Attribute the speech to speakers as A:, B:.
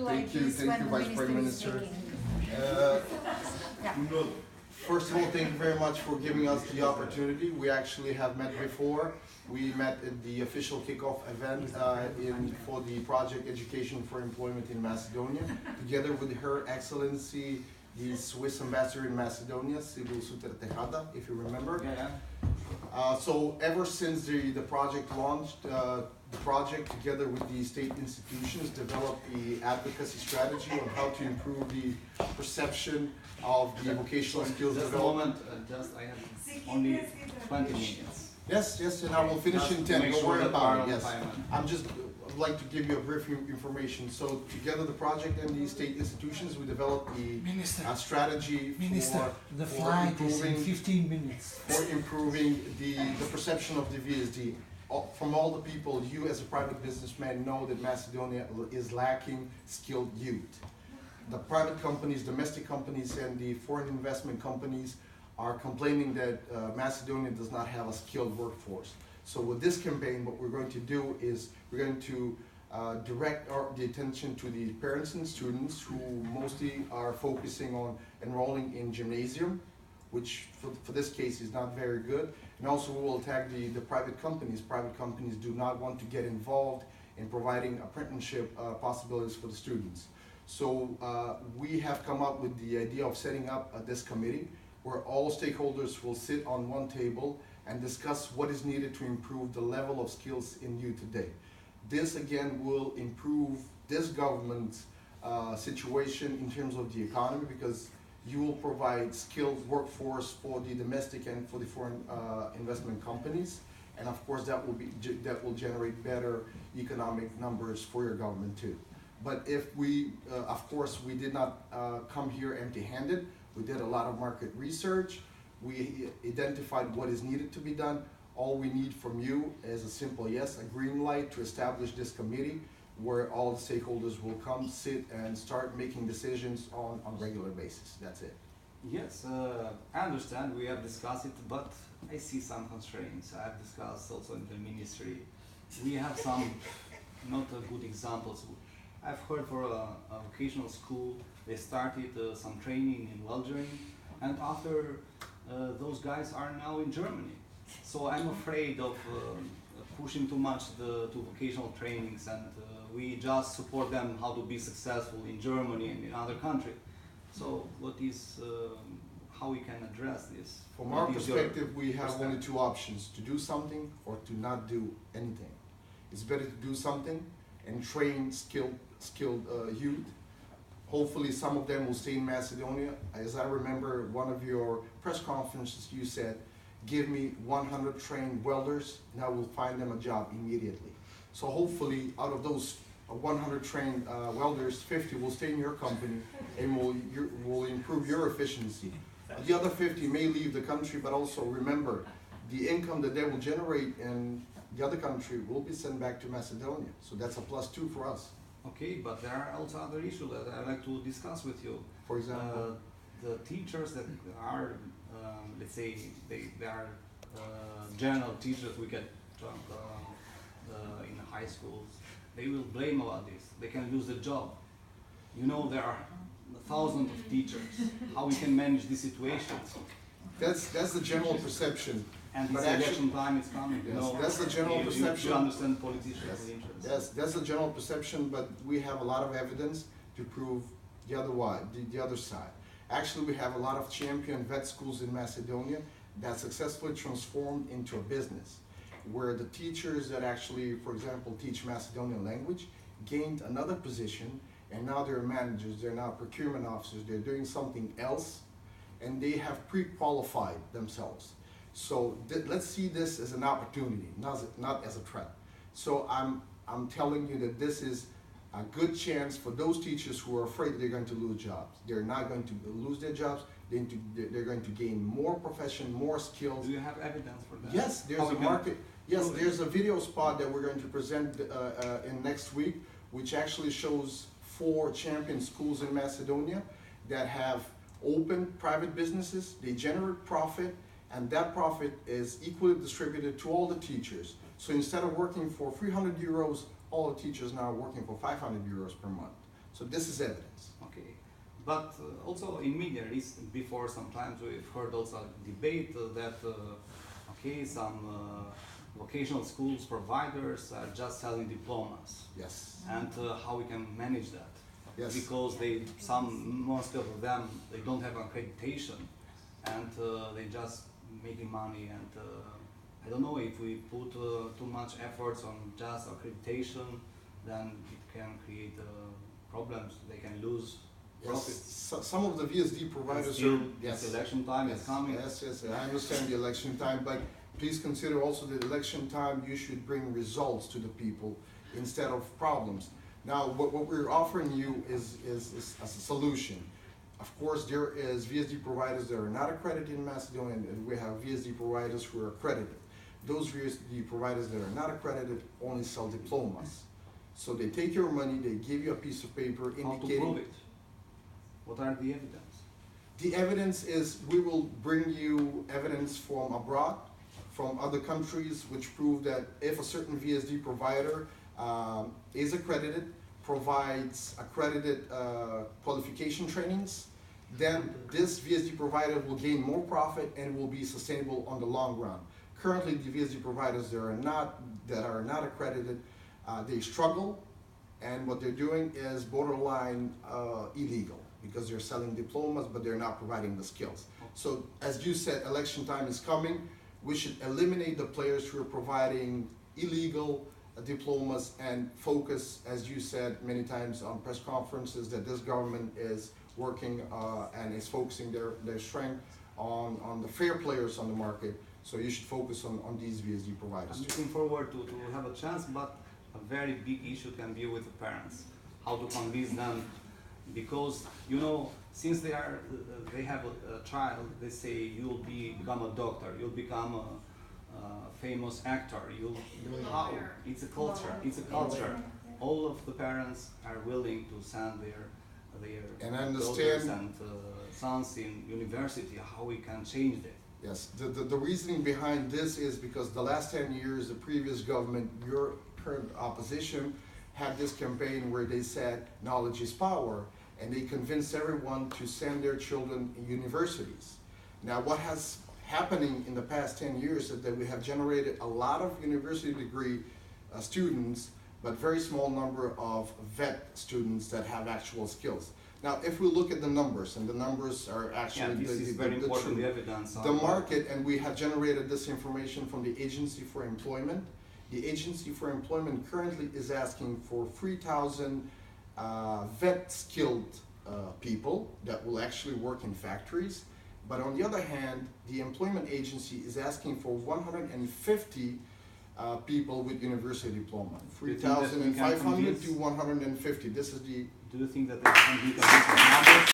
A: like this
B: thank
A: when
B: you,
A: the
B: Vice Prime
A: minister is
B: Minister.
A: speaking. Yeah.
B: First of all, thank you very much for giving us the opportunity. We actually have met before. We met at the official kickoff event for the project Education for Employment in Macedonia, together with Her Excellency, the Swiss Ambassador in Macedonia, Sibyl Suter Tejada, if you remember. So ever since the project launched, the project together with the state institutions developed the advocacy strategy on how to improve the perception of the vocational skills development.
C: I have only 20 minutes.
B: Yes, and I will finish in 10. Don't worry about it. Yes, I'd like to give you a brief information. So together, the project and the state institutions, we developed a strategy
D: The flight is in 15 minutes.
B: for improving the perception of the VSD. From all the people, you as a private businessman know that Macedonia is lacking skilled youth. The private companies, domestic companies, and the foreign investment companies are complaining that Macedonia does not have a skilled workforce. So with this campaign, what we're going to do is we're going to direct the attention to the parents and students who mostly are focusing on enrolling in gymnasium, which for this case is not very good. And also we will attack the private companies. Private companies do not want to get involved in providing apprenticeship possibilities for the students. So we have come up with the idea of setting up this committee where all stakeholders will sit on one table and discuss what is needed to improve the level of skills in youth today. This again will improve this government's situation in terms of the economy, because you will provide skilled workforce for the domestic and for the foreign investment companies, and of course that will generate better economic numbers for your government too. But if we, of course, we did not come here empty-handed. We did a lot of market research. We identified what is needed to be done. All we need from you is a simple yes, a green light to establish this committee where all the stakeholders will come, sit, and start making decisions on a regular basis. That's it.
C: Yes, I understand. We have discussed it, but I see some constraints. I have discussed also in the ministry. We have some not good examples. I've heard for a vocational school, they started some training in welding, and after those guys are now in Germany. So I'm afraid of pushing too much to vocational trainings, and we just support them how to be successful in Germany and in other countries. So what is, how we can address this?
B: From our perspective, we have only two options: to do something or to not do anything. It's better to do something and train skilled youth. Hopefully some of them will stay in Macedonia. As I remember one of your press conferences, you said, give me 100 trained welders and I will find them a job immediately. So hopefully out of those 100 trained welders, 50 will stay in your company and will improve your efficiency. The other 50 may leave the country, but also remember, the income that they will generate in the other country will be sent back to Macedonia. So that's a +2 for us.
C: Okay, but there are also other issues that I'd like to discuss with you.
B: For example?
C: The teachers that are, let's say, they are general teachers we get in high schools, they will blame about this. They can lose their job. You know, there are thousands of teachers. How we can manage this situation?
B: That's the general perception.
C: And this election time is coming.
B: Yes,
C: You know,
B: that's the general perception.
C: You understand politicians' interests.
B: Yes, that's the general perception, but we have a lot of evidence to prove the other side. Actually, we have a lot of champion vet schools in Macedonia that successfully transformed into a business, where the teachers that actually, for example, teach Macedonian language gained another position, and now they're managers, they're now procurement officers, they're doing something else, and they have pre-qualified themselves. So let's see this as an opportunity, not as a threat. So I'm telling you that this is a good chance for those teachers who are afraid that they're going to lose jobs. They're not going to lose their jobs. They're going to gain more profession, more skills.
C: Do you have evidence for that?
B: Yes, there's a market. Yes, there's a video spot that we're going to present in next week, which actually shows 4 champion schools in Macedonia that have opened private businesses. They generate profit, and that profit is equally distributed to all the teachers. So instead of working for 300 euros, all the teachers now are working for 500 euros per month. So this is evidence.
C: Okay, but also in media, before sometimes we've heard also debate that okay, some vocational schools providers are just selling diplomas,
B: Yes.
C: and how we can manage that.
B: Yes.
C: Because most of them, they don't have accreditation, and they just making money, and I don't know if we put too much efforts on just accreditation, then it can create problems. They can lose profits.
B: Yes. Some of the VSD providers
C: Still,
B: are, yes.
C: it's election time is coming.
B: Yes, yes, I understand the election time, but please consider also the election time, you should bring results to the people instead of problems. Now, what we're offering you is a solution. Of course, there is VSD providers that are not accredited in Macedonia, and we have VSD providers who are accredited. Those VSD providers that are not accredited only sell diplomas. So they take your money, they give you a piece of paper
C: How to
B: indicating.
C: prove it? What are the evidence?
B: The evidence is we will bring you evidence from abroad, from other countries, which prove that if a certain VSD provider is accredited, provides accredited qualification trainings, then this VSD provider will gain more profit and will be sustainable on the long run. Currently, the VSD providers that are not accredited, they struggle, and what they're doing is borderline illegal, because they're selling diplomas but they're not providing the skills. So as you said, election time is coming. We should eliminate the players who are providing illegal diplomas and focus, as you said many times on press conferences, that this government is working and is focusing their strength on the fair players on the market. So you should focus on these VSD providers.
C: I'm looking forward to have a chance, but a very big issue can be with the parents. How to convince them, because you know, since they have a child, they say you'll become a doctor, you'll become a famous actor. How? It's a culture. It's a culture. All of the parents are willing to send their
B: And I
C: daughters
B: understand.
C: and sons in university. How we can change that?
B: Yes, the reasoning behind this is because the last 10 years, the previous government, your current opposition, had this campaign where they said knowledge is power, and they convinced everyone to send their children in universities. Now, what has happening in the past 10 years is that we have generated a lot of university degree students, but very small number of vet students that have actual skills. Now, if we look at the numbers, and the numbers are actually
C: Yeah, this is very important, the evidence.
B: the market, and we have generated this information from the Agency for Employment. The Agency for Employment currently is asking for 3,000 vet skilled people that will actually work in factories. But on the other hand, the Employment Agency is asking for 150 people with university diploma.
C: Do you think that we can
B: 3,500
C: convince-
B: to 150. This is the
C: Do you think that they can be convinced with numbers?